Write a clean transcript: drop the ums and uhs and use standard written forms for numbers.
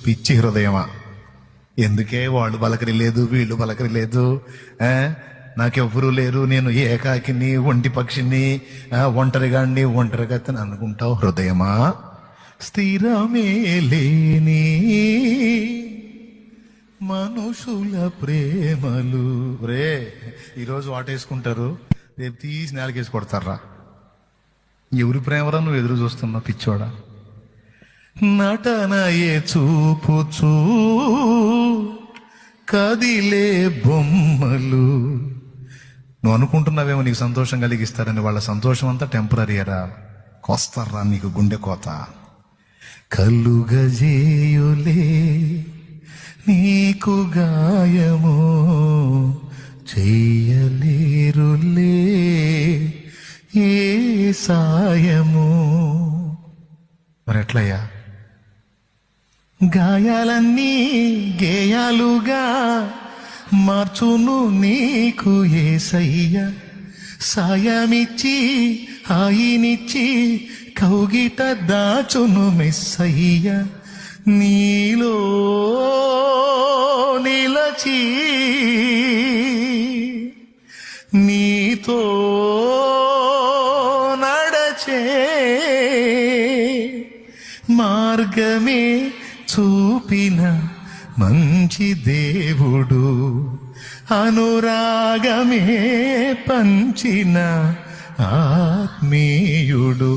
పిచ్చి హృదయమా, ఎందుకే వాళ్ళు పలకరిలేదు వీళ్ళు పలకరిలేదు, నాకెవ్వరూ లేరు, నేను ఏకాకిని ఒంటి పక్షిని ఒంటరిగాడిని ఒంటరిగత్తని అనుకుంటావు హృదయమా? స్థిరమే లేని మనుషుల ప్రేమలు రే ఈరోజు వాటేసుకుంటారు, రేపు తీసి నేలకేసి కొడతారా? ఎవరి ప్రేమరా నువ్వు ఎదురు చూస్తున్నావు పిచ్చోడా? నటనయే చూపుచూ కదిలే బొమ్మలు. నువ్వు అనుకుంటున్నావేమో నీకు సంతోషం కలిగిస్తారని, వాళ్ళ సంతోషం అంతా టెంపరీరా, కొస్తారా నీకు గుండె కోత. కలుగజేయులే నీకు గాయము, చెయ్యలేరులే ఏ సాయము. మరి ఎట్లయ్యా? గాయాలన్నీ గేయాలుగా మార్చును నీకు యేసయ్య, సాయమిచ్చి హాయినిచ్చి కౌగిట దాచును మెస్సయ్య. నీలో నిలచి నీతో నడచే మార్గమే చూపిన మంచి దేవుడు, అనురాగమే పంచిన ఆత్మీయుడు.